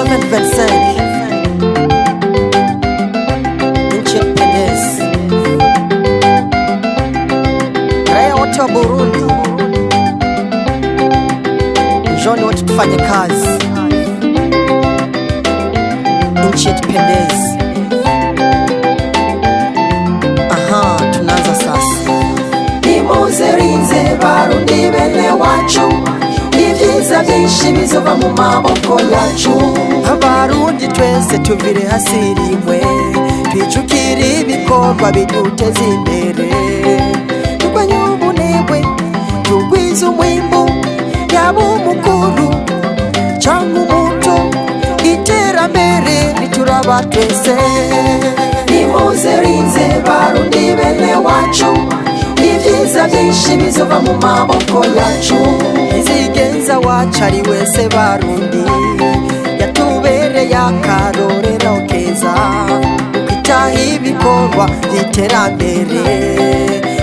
2025 nchi ya kupendeza, raia wote wa Burundi, njoni wote tufanye kazi, nchi yetu pendeza. Tunaanza sasa. Nimuze rinze Barundi bene wacu, ibyiza byinshi bizova mu maboko yacu. Abarundi twese tuvire hasirimwe, twijukire ibikorwa biduteza imbere, turwanye ubunebwe, tugwize umwimbu, yaba umukuru cyangwa umuto, iterambere rituraba twese. Nimuze rinze Barundi bene wacu, ibyiza byinshi bizova mu maboko yacu. Izigenza wacu ari wese Barundi, yatubereye akarorero keza, ukwitaho ibikorwa by'iterambere.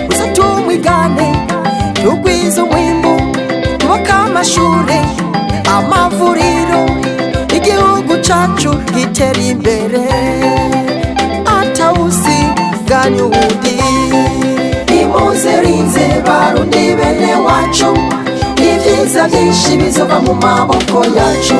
Uza tumwigane, tugwize umwimbu, twubake amashuri, amavuriro, igihugu cacu gitera imbere, atawusiganya uwundi. Nimuze rinze Barundi bene wacu, ibyiza byinshi bizova mu maboko yacu.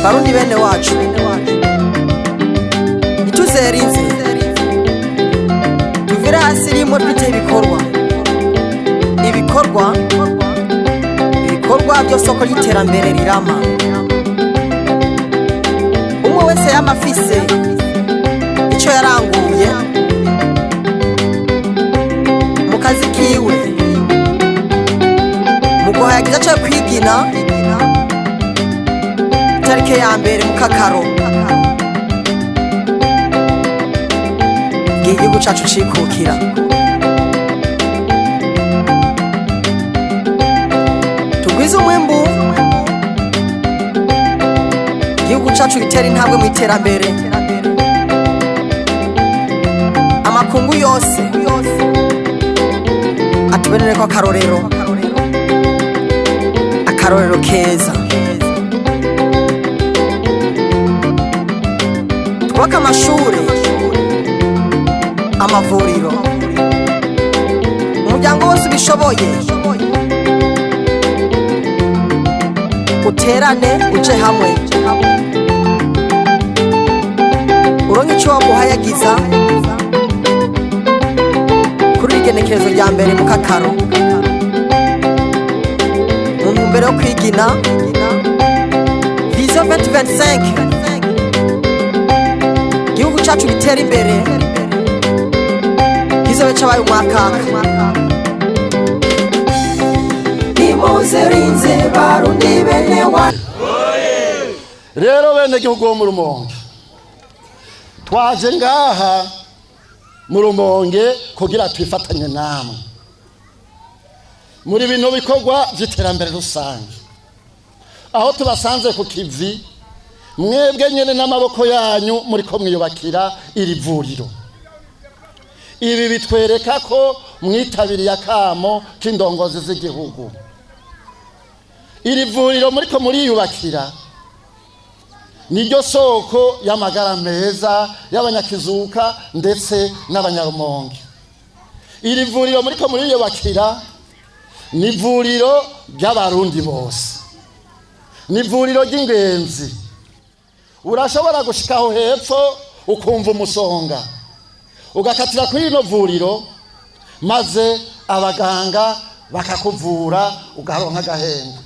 Barundi bene wacu, nituzerinze, tuvire hasi rimwe twite ibikorwa by'isoko y'iterambere rirama. Umwe wese yamafise icyo yaranguye mu kazi kiwe, mu guhayagiza cyo kwigina tarike ya mbere mu kakaro igihugu cacu cikukira. Tugwize umwimbu, igihugu cacu gitera intambwe mu iterambere, amakungu yose atuberere ko akarorero keza. Twubake amashuri, amavuriro, umuryango wose ubishoboye uterane, uje hamwe, uronke icyo wamuhayagiza kuri igenekerezo rya mbere mu kakaro, mu ntumbero yo kwigina Vision 2025, igihugu cacu gitera imbere, kizobe cabaye umwakaka. Nimuze rinze Barundi bene wacu. Rero bene gihugu wo mu Rumonge, twaje ngaha mu Rumonge kugira twifatanye namwe muri bino bikorwa by'iterambere rusange, aho tubasanze ku kivi, mwebwe nyene n'amaboko yanyu muri ko mwiyubakira iri vuriro. Ibi bitwereka ko mwitabiriye akamo k'indongozi z'igihugu. Iri vuriro muri ko muriyubakira niryo soko y'amagara meza y'abanyakizuka ndetse n'abanyarumonge. Iri vuriro muri ko muriyubakira ni vuriro ry'abarundi bose, ni vuriro ry'ingenzi. Urashobora gushikaho hepfo ukumva umusonga, ugakatira kuri ino vuriro, maze abaganga bakakuvura ugaronka agahenge.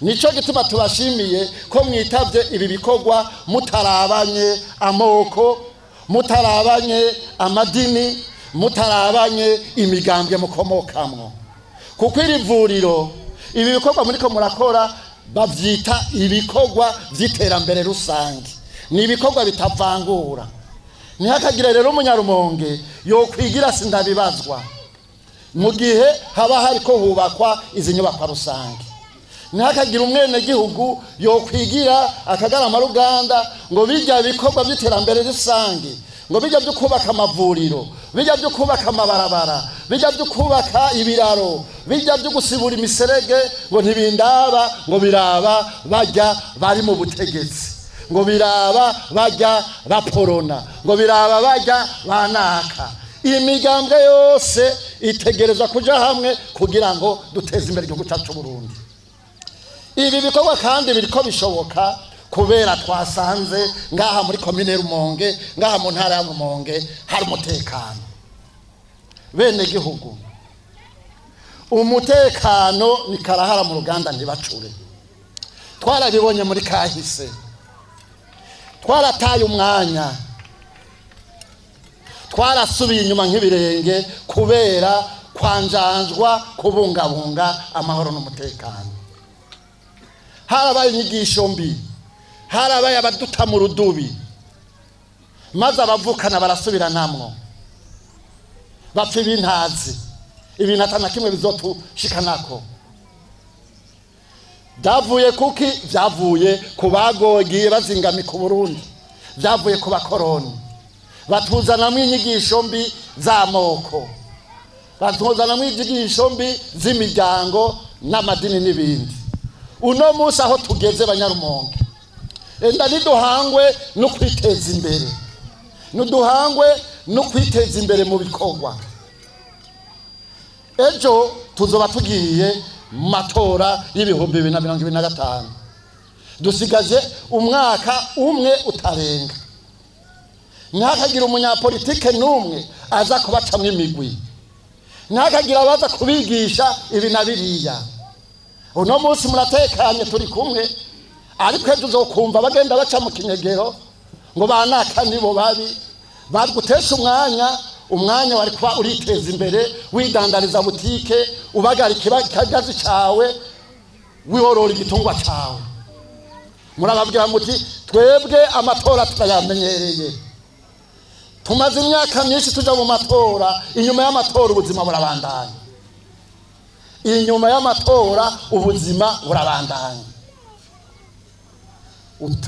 nico gituma tubashimiye ko mwitavye ibi bikorwa mutarabanye amoko, mutarabanye amadini, mutarabanye imigambwe mukomokamwo. Kuko iri vuriro ibi bikorwa muriko murakora bavyita ibikorwa vy'iterambere rusange, ni ibikorwa bitavangura. Ntihakagire rero umunyarumonge yokwigira sindabibazwa mu gihe haba hariko hubakwa izi nyubakwa rusange. Ntihakagire umwenegihugu yokwigira akagarama ruganda ngo bijya bikorwa by'iterambere rusange, ngo bijya byo kubaka amavuriro, bijya byo kubaka amabarabara, bijya byo kubaka ibiraro, bijya byo gusibura imiserege ngo ntibindaba, ngo biraba bajya bari mu butegetsi, ngo biraba bajya baporona, ngo biraba bajya banaka. Imigambwe yose itegerezwa kuja hamwe kugira ngo duteze imbere igihugu cyacu Burundi. Ibi bikorwa kandi biriko bishoboka kubera twasanze ngaha muri komine Rumonge, ngaha mu ntara ya Rumonge hari umutekano. Bene gihugu, umutekano ni karahara mu ruganda ntibacure. Twarabibonye muri kahise, twarataye umwanya, twarasubiye inyuma nk'ibirenge kubera kwanjanjwa kubungabunga amahoro n'umutekano. Harabaye inyigisho mbi, harabaye abaduta mu rudubi, maze abavukana barasubiranamwo bapfa ibintazi, ibintu atana kimwe bizotushikanako. Byavuye kuki? Byavuye ku bagogiye bazingamika Burundi, byavuye ku bakoroni batuzanamwo inyigisho mbi z'amoko, batuzanamwo inyigisho mbi z'imiryango n'amadini n'ibindi. Uno munsi aho tugeze Banyarumonge, enda niduhangwe no kwiteza imbere, niduhangwe no kwiteza imbere mu bikorwa. Ejo tuzoba tugiye mu matora y'ibihumbi 2025, dusigaje umwaka umwe utarenga. Ntihakagira umunyapolitike n'umwe aza kubacamwo imigwi, ntihakagira abaza kubigisha ibi na biriya. Uno munsi muratekanye turi kumwe, ariko ejo uzokumva bagenda baca mu kinyegero ngo banaka nibo babi, bagutesha umwanya wari kuba uriteza imbere, widandariza butike, ubagarika ikagazi cawe, wiworora igitungwa cawe. Murababwira muti twebwe amatora turayamenyereye, tumaze imyaka myinshi tuja mu matora, inyuma y'amatora ubuzima burabandanya, inyuma y'amatora ubuzima burabandanya.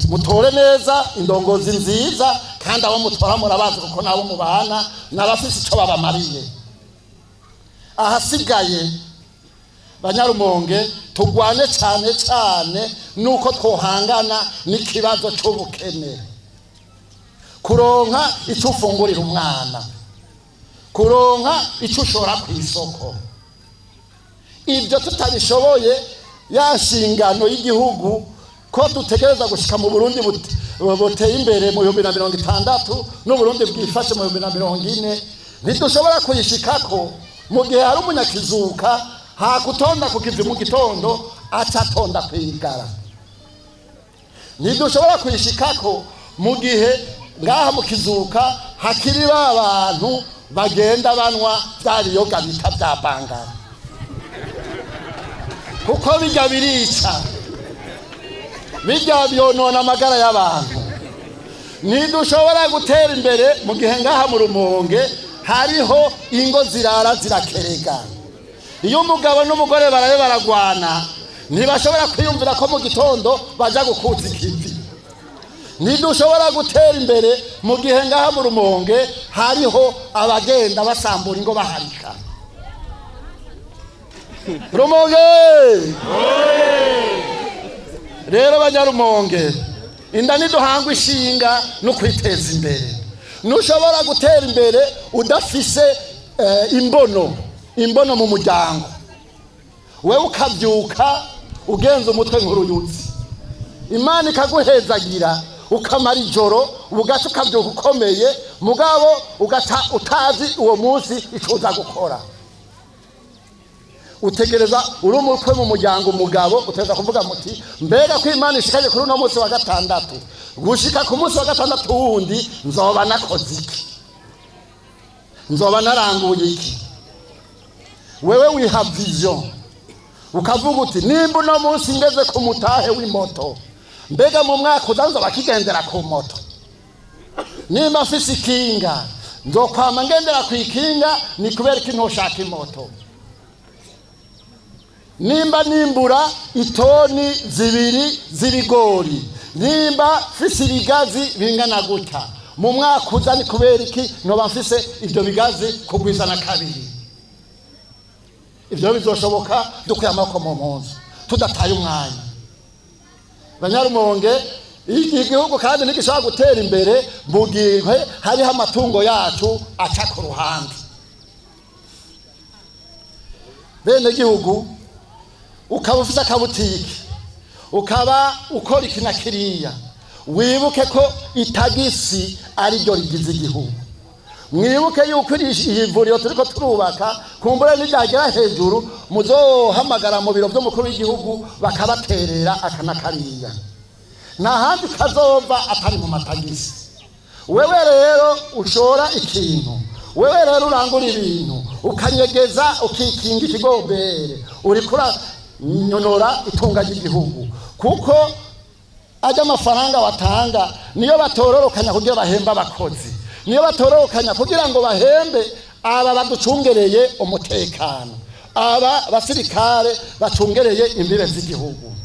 Mutore neza indongozi nziza, kandi abo mutora murabazi kuko nabo mubana n'abafise ico babamariye. Ahasigaye Banyarumonge tugwane cyane cyane nuko twohangana n'ikibazo c'ubukene, kuronka ico ufungurira umwana, kuronka ico ushora ku isoko. Ibyo tutabishoboye, ya nshingano y'igihugu ko dutegereza gushika mu Burundi buteye imbere mu 2060 n'Uburundi bwifashe mu 2040, ntidushobora kuyishikako mu gihe hari umunyakizuka hakutonda kukivi mu gitondo acatonda kwigara. Ntidushobora kuyishikako mu gihe ngaha mu kizuka hakiri abantu bagenda banwa vya biyoga bita vya bangara, kuko bijya birica, bijya byonona amagara y'abantu. Ntidushobora gutera imbere mu gihe ngaha mu Rumonge hariho ingo zirara zirakerega. Iyo umugabo n'umugore baraye baragwana, ntibashobora kwiyumvira ko mu gitondo baja gukuza ikivi. Ntidushobora gutera imbere mu gihe ngaha mu Rumonge hariho abagenda basambura ingo baharika. Rumonge! Rero Banyarumonge, inda niduhangwa ishinga no kwiteza imbere. Ntushobora gutera imbere udafise imbono mu muryango. We ukabyuka ugenza umutwe nk'uruyuzi, Imana ikaguhezagira ukamara ijoro, ugaca ukabyuka ukomeye, mugabo ugaca utazi uwo munsi icuza gukora. utegereza uri umukwe mu muryango umugabo utegereza kuvuga muti mbega ko Imana ishikaje kuri uno munsi wa gatandatu gushika ku munsi wa gatandatu wundi nzoba nakoze iki, nzoba naranguye iki. Wewe wiha vision ukavuga uti nimba uno munsi ngeze ku mutahe w'imoto mbega mu mwaka uza bakigendera ku moto, nimba afise ikinga nzokwama ngendera ku ikinga ni kubera ko ntoshaka imoto, nimba nimbura itoni 2 z'ibigori nimba fise ibigazi bingana gutya mu mwaka uza ni kubera iki noba mfise ibyo bigazi kugwizana kabiri. Ibyo bizoshoboka dukuye amako mu mpunzi tudataye umwanya. Banyarumonge igihugu kandi nigishaka gutera imbere mu gihe hariho amatungo yacu aca ku ruhande. Bene gihugu ukaba ufite akabutiki ukaba ukora iki na kiriya wibuke ko itagisi ari ryo rigize igihugu. Mwibuke yuko iyi vuriro turiko turubaka kumbure nijagera hejuru muzohamagara mu biro by'umukuru w'igihugu bakabaterera akana kariya nta handi kazova atari mu matagisi. Wewe rero ushora ikintu, wewe rero urangura ibintu ukanyegeza ukikinga ikigobere urikura nyonora itunga ry'igihugu kuko ajya amafaranga watanga niyo batororokanya kugira bahemba abakozi, niyo batororokanya kugira ngo bahembe aba baducungereye umutekano, aba basirikare bacungereye imbibe z'igihugu.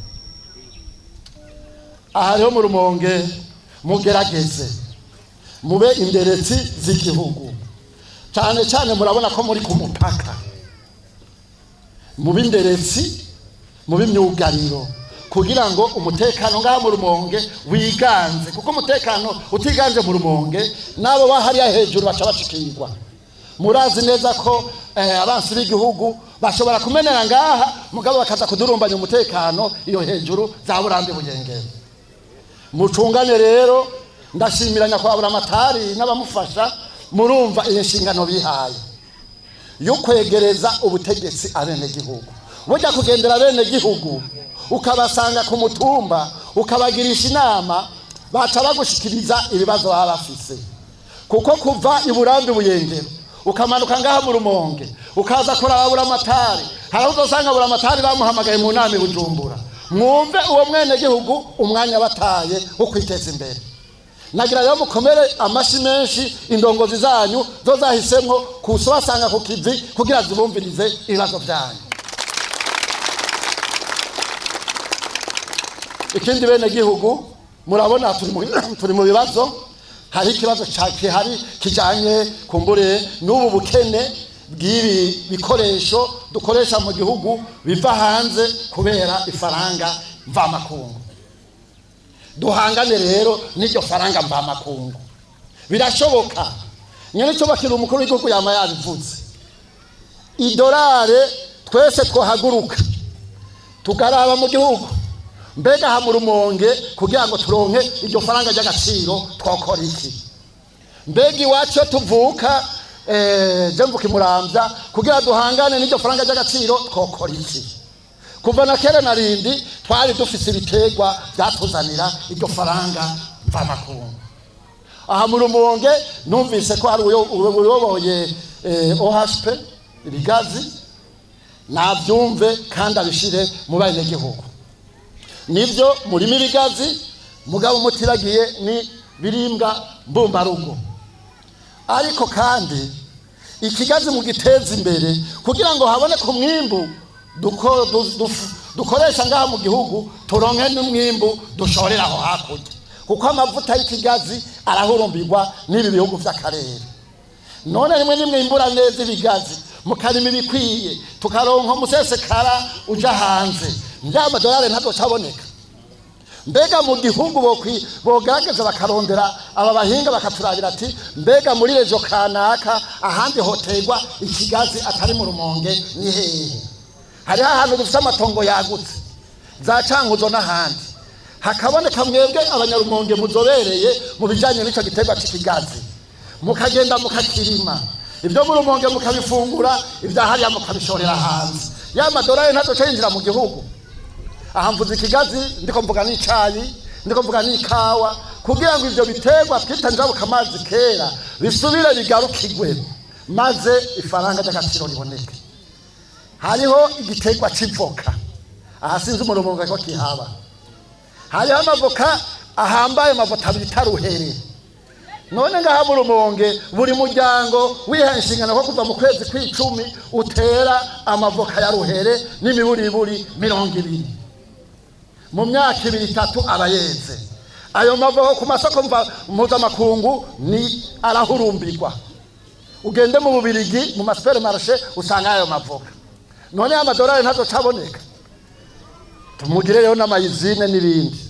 Aha rero mu Rumonge mugerageze mube inderetsi z'igihugu, cyane cyane murabona ko muri ku mupaka, mube inderetsi mube imyugariro kugira ngo umutekano ngaha mu Rumonge wiganze, kuko umutekano utiganje mu Rumonge nabo bahariya hejuru baca bashikirwa. Murazi neza ko abansi b'igihugu bashobora kumenera ngaha mugabo bakaza kudurumbanya umutekano iyo hejuru za Burambe Buyengero. Mucungane rero, ndashimira nyakwabura amatari n'abamufasha, murumva iyi nshingano bihaye yo kwegereza ubutegetsi abene gihugu. Burya kugendera bene gihugu ukabasanga ku mutumba ukabagirisha inama baca bagushikiriza ibibazo baba bafise, kuko kuva i Burambe Buyengero ukamanuka ngaha mu Rumonge ukaza kurabura amatari haraho uzosanga bura amatari bamuhamagaye mu nama i Bujumbura. Mwumve uwo mwene gihugu umwanya bataye wo kwiteza imbere. Nagira rero mukomere amashi menshi indongozi zanyu zo zahisemwo kusobasanga ku kivi kugira zibumvirize ibibazo byanyu. Ikindi bene gihugu murabona turi mu bibazo, hari ikibazo hari kijanye kumbure n'ubu bukene bw'ibi bikoresho dukoresha mu gihugu biva hanze kubera ifaranga mvamakungu. Duhangane rero n'iryo faranga mvamakungu. Birashoboka nyene cyo bakira umukuru w'igihugu yama yabivuze, idolare twese twohaguruka tugaraba mu gihugu mbega ha mu Rumonge kugira ngo turonke iryo faranga ry'agaciro twokora iki. Mbega iwacu tuvuka Mvuke Muramvya kugira duhangane n'iryo faranga ry'agaciro twokora iki. Kuva na kera narindi twari dufise ibitegwa byatuzanira iryo faranga mvamakungu. Aha mu Rumonge numvise ko hari uyoboye OHP ibigazi, nabyumve kandi abishire mu bane gihugu. Nivyo murimo ibigazi mugabo mutiragiye ni birimbwa mbumbarugo, ariko kandi ikigazi mu giteza imbere kugira ngo haboneke umwimbu dukoresha ngaha mu gihugu, turonke n'umwimbu dushorera aho hakurya, kuko amavuta y'ikigazi arahurumbirwa n'ibi bihugu vy'akarere. None rimwe nimwe imbura neza ibigazi mukarima ibikwiye tukaronka umusesekara uja hanze, njama dolari ntabwo caboneka. Mbega mu gihugu bogerageza bakarondera aba bahinga bakaturabira ati mbega muri rejo kanaka ahandi hotegwa ikigazi atari mu Rumonge ni hehe. Hari ahantu dufite amatongo yagutse za Cankuzo n'ahandi, hakaboneka mwebwe abanyarumonge muzobereye mu bijanye n'ico gitegwa cy'ikigazi, mukagenda mukakirima ibyo mu Rumonge mukabifungura, ibya hariya mukabishorera hanze. ya madolari ntazoca yinjira mu gihugu. Aha mvuze ikigazi, ndiko mvuga n'icayi, ndiko mvuga n'ikawa, kugira ngo ivyo biterwa twita njabuka amazi kera bisubire bigarukigwe, maze ifaranga ry'agaciro riboneke. Hariho igiterwa c'ivoka, aha sinzi umurongo ko kihaba. Hariho amavoka ahambaye, amavuta bita ruhere. None ngaha mu Rumonge buri muryango wiha inshingano ko kuva mu kwezi kw'icumi utera amavoka ya ruhere n'imiburiburi 20. Mu myaka 2-3 abayeze. Ayo mavoka ku masoko mpuzamakungu ni arahurumbirwa. Ugende mu Bubirigi mu supermarché usanga ayo mavoka. None amadolari ntazo caboneka. Tumugire rero n'amayizine n'ibindi.